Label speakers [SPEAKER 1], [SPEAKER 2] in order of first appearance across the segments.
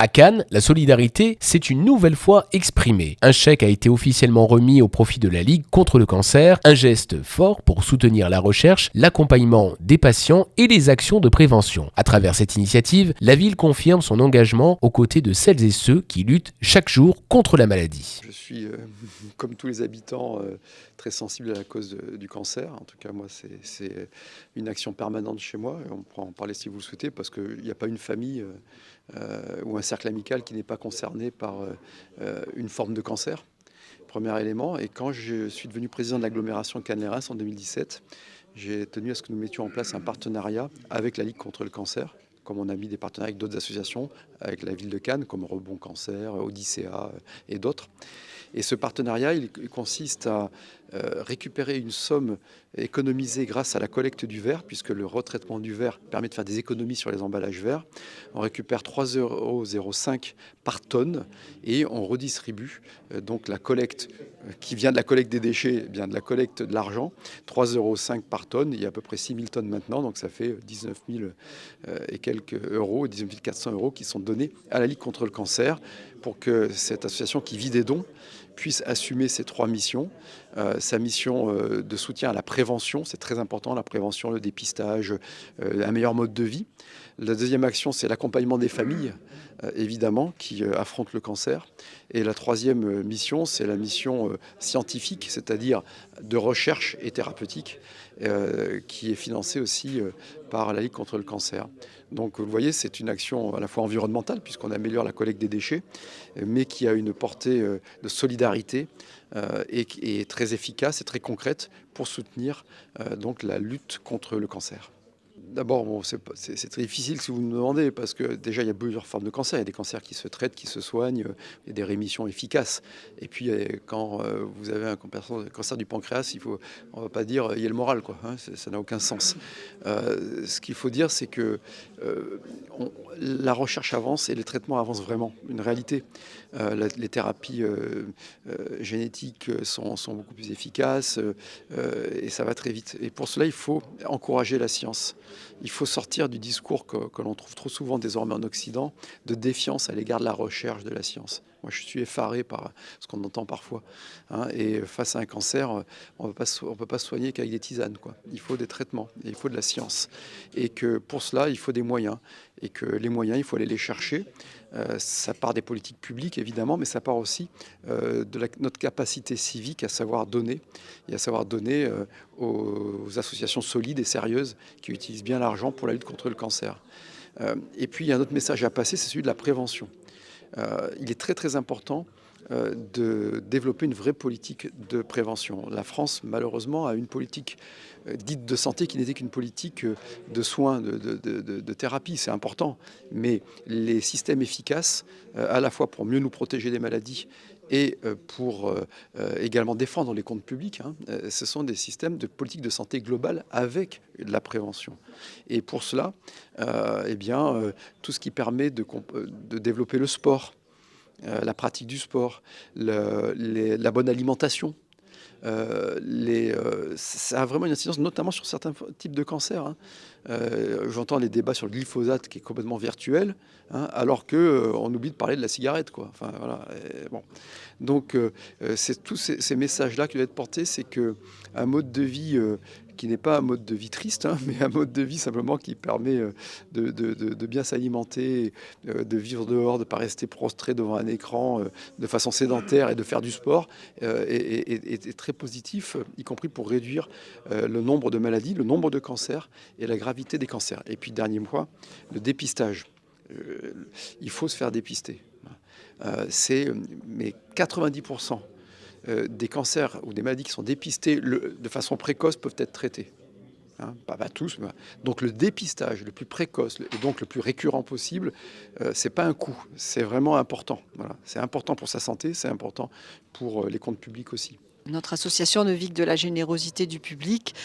[SPEAKER 1] À Cannes, la solidarité s'est une nouvelle fois exprimée. Un chèque a été officiellement remis au profit de la Ligue contre le cancer, un geste fort pour soutenir la recherche, l'accompagnement des patients et les actions de prévention. À travers cette initiative, la ville confirme son engagement aux côtés de celles et ceux qui luttent chaque jour contre la maladie.
[SPEAKER 2] Je suis, comme tous les habitants, très sensible à la cause du cancer. En tout cas, moi, c'est une action permanente chez moi. Et on pourra en parler si vous le souhaitez, parce qu'il n'y a pas une famille ou un cercle amical qui n'est pas concerné par une forme de cancer. Premier élément. Et quand je suis devenu président de l'agglomération Cannes-les-Reims en 2017, j'ai tenu à ce que nous mettions en place un partenariat avec la Ligue contre le cancer, comme on a mis des partenariats avec d'autres associations, avec la ville de Cannes, comme Rebond Cancer, Odyssea et d'autres. Et ce partenariat, il consiste à récupérer une somme économisée grâce à la collecte du verre, puisque le retraitement du verre permet de faire des économies sur les emballages verts. On récupère 3,05 € par tonne et on redistribue donc la collecte qui vient de la collecte des déchets, bien de la collecte de l'argent, 3,05 € par tonne. Il y a à peu près 6 000 tonnes maintenant, donc ça fait 19 000 et quelques euros, 19 400 € qui sont donnés à la Ligue contre le cancer pour que cette association qui vit des dons puisse assumer ses 3 missions. Sa mission de soutien à la prévention, c'est très important, la prévention, le dépistage, un meilleur mode de vie. La deuxième action, c'est l'accompagnement des familles, évidemment, qui affrontent le cancer. Et la troisième mission, c'est la mission scientifique, c'est-à-dire de recherche et thérapeutique, qui est financée aussi par la Ligue contre le cancer. Donc vous voyez, c'est une action à la fois environnementale, puisqu'on améliore la collecte des déchets, mais qui a une portée de solidarité et qui est très efficace et très concrète pour soutenir donc la lutte contre le cancer. D'abord, bon, c'est très difficile si vous me demandez, parce que déjà, il y a plusieurs formes de cancer. Il y a des cancers qui se traitent, qui se soignent, il y a des rémissions efficaces. Et puis, quand vous avez un cancer du pancréas, on ne va pas dire il y a le moral, quoi, hein, ça n'a aucun sens. Ce qu'il faut dire, c'est que la recherche avance et les traitements avancent vraiment, une réalité. Les thérapies génétiques sont beaucoup plus efficaces et ça va très vite. Et pour cela, il faut encourager la science. Il faut sortir du discours que l'on trouve trop souvent désormais en Occident, de défiance à l'égard de la recherche de la science. Moi, je suis effaré par ce qu'on entend parfois, hein, et face à un cancer, on ne peut pas soigner qu'avec des tisanes, quoi. Il faut des traitements, il faut de la science. Et que pour cela, il faut des moyens. Et que les moyens, il faut aller les chercher. Ça part des politiques publiques, évidemment, mais ça part aussi de notre capacité civique à savoir donner, et à savoir donner aux associations solides et sérieuses qui utilisent bien l'argent pour la lutte contre le cancer. Et puis, il y a un autre message à passer, c'est celui de la prévention. Il est très très important de développer une vraie politique de prévention. La France, malheureusement, a une politique dite de santé qui n'était qu'une politique de soins, de thérapie. C'est important, mais les systèmes efficaces, à la fois pour mieux nous protéger des maladies et pour également défendre les comptes publics, hein, ce sont des systèmes de politique de santé globale avec de la prévention. Et pour cela, tout ce qui permet de développer le sport, la pratique du sport, la bonne alimentation. Ça a vraiment une incidence, notamment sur certains types de cancers, hein. J'entends les débats sur le glyphosate qui est complètement virtuel, hein, alors qu'on oublie de parler de la cigarette, quoi. Enfin, voilà, bon. Donc, c'est tous ces messages-là qui doivent être portés, c'est qu'un mode de vie qui n'est pas un mode de vie triste, hein, mais un mode de vie simplement qui permet de bien s'alimenter, de vivre dehors, de ne pas rester prostré devant un écran de façon sédentaire et de faire du sport, est très positif, y compris pour réduire le nombre de maladies, le nombre de cancers et la gravité des cancers. Et puis, dernier point, le dépistage. Il faut se faire dépister. Mais 90% des cancers ou des maladies qui sont dépistés de façon précoce peuvent être traités. Hein, pas tous, mais donc le dépistage le plus précoce et donc le plus récurrent possible, c'est pas un coût, c'est vraiment important. Voilà. C'est important pour sa santé, c'est important pour les comptes publics aussi.
[SPEAKER 3] Notre association ne vit que de la générosité du public.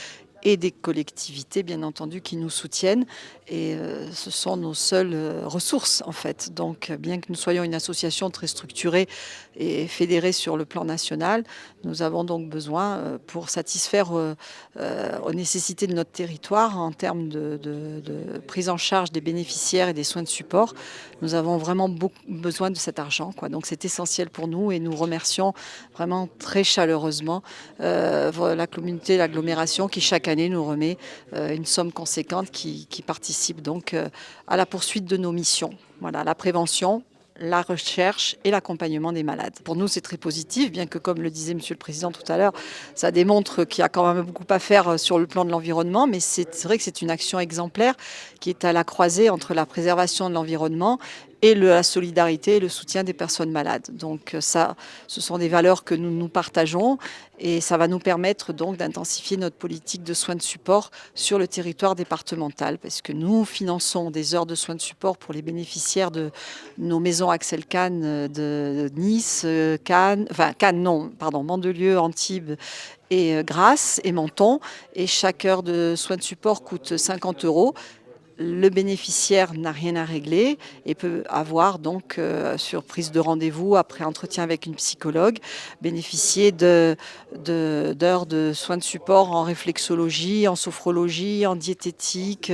[SPEAKER 3] et des collectivités, bien entendu, qui nous soutiennent. Et ce sont nos seules ressources, en fait. Donc, bien que nous soyons une association très structurée et fédérée sur le plan national, nous avons donc besoin, pour satisfaire aux nécessités de notre territoire en termes de prise en charge des bénéficiaires et des soins de support, nous avons vraiment besoin de cet argent, quoi. Donc, c'est essentiel pour nous et nous remercions vraiment très chaleureusement la communauté, l'agglomération qui chaque année nous remet une somme conséquente qui participe donc à la poursuite de nos missions. Voilà, la prévention, la recherche et l'accompagnement des malades. Pour nous, c'est très positif, bien que, comme le disait Monsieur le Président tout à l'heure, ça démontre qu'il y a quand même beaucoup à faire sur le plan de l'environnement, mais c'est vrai que c'est une action exemplaire qui est à la croisée entre la préservation de l'environnement et la solidarité et le soutien des personnes malades. Donc ça, ce sont des valeurs que nous partageons et ça va nous permettre donc d'intensifier notre politique de soins de support sur le territoire départemental parce que nous finançons des heures de soins de support pour les bénéficiaires de nos maisons Axel Cannes de Nice, Mandelieu, Antibes et Grasse et Menton. Et chaque heure de soins de support coûte 50 €. Le bénéficiaire n'a rien à régler et peut avoir donc, sur prise de rendez-vous, après entretien avec une psychologue, bénéficier d'heures de soins de support en réflexologie, en sophrologie, en diététique,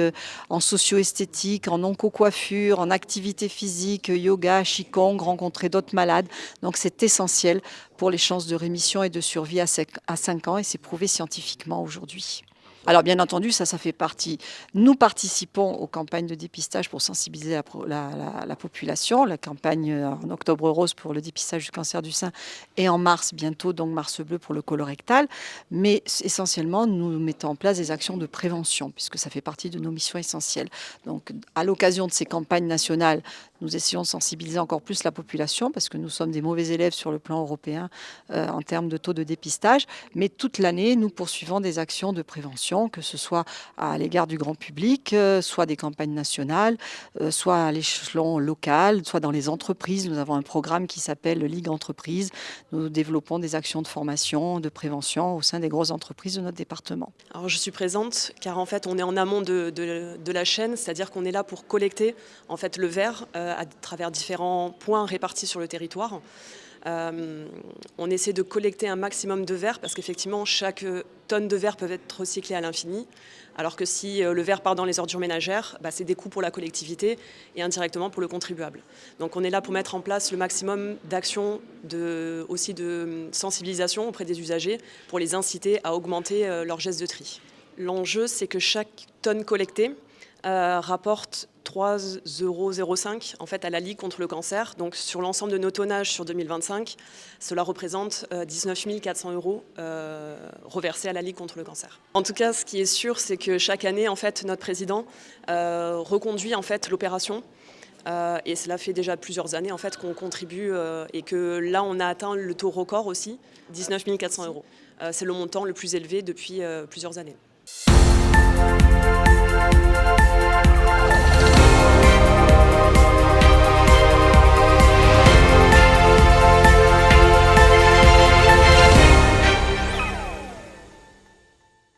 [SPEAKER 3] en socio-esthétique, en onco-coiffure, en activité physique, yoga, qigong, rencontrer d'autres malades. Donc c'est essentiel pour les chances de rémission et de survie à 5 ans et c'est prouvé scientifiquement aujourd'hui. Alors bien entendu, ça fait partie. Nous participons aux campagnes de dépistage pour sensibiliser la population, la campagne en octobre rose pour le dépistage du cancer du sein et en mars bientôt, donc mars bleu pour le colorectal. Mais essentiellement, nous mettons en place des actions de prévention puisque ça fait partie de nos missions essentielles. Donc à l'occasion de ces campagnes nationales, nous essayons de sensibiliser encore plus la population parce que nous sommes des mauvais élèves sur le plan européen en termes de taux de dépistage. Mais toute l'année, nous poursuivons des actions de prévention, que ce soit à l'égard du grand public, soit des campagnes nationales, soit à l'échelon local, soit dans les entreprises. Nous avons un programme qui s'appelle Ligue Entreprise. Nous développons des actions de formation, de prévention au sein des grosses entreprises de notre département.
[SPEAKER 4] Alors je suis présente car en fait on est en amont de la chaîne, c'est-à-dire qu'on est là pour collecter en fait le verre à travers différents points répartis sur le territoire. On essaie de collecter un maximum de verre parce qu'effectivement chaque tonne de verre peut être recyclée à l'infini, alors que si le verre part dans les ordures ménagères, c'est des coûts pour la collectivité et indirectement pour le contribuable. Donc on est là pour mettre en place le maximum d'actions, aussi de sensibilisation auprès des usagers pour les inciter à augmenter leur geste de tri. L'enjeu, c'est que chaque tonne collectée rapporte 3,05 € en fait, à la Ligue contre le cancer. Donc sur l'ensemble de nos tonnages sur 2025, cela représente 19 400 € reversés à la Ligue contre le cancer. En tout cas, ce qui est sûr, c'est que chaque année, en fait, notre président reconduit en fait, l'opération. Et cela fait déjà plusieurs années en fait, qu'on contribue et que là, on a atteint le taux record aussi, 19 400 €. C'est le montant le plus élevé depuis plusieurs années.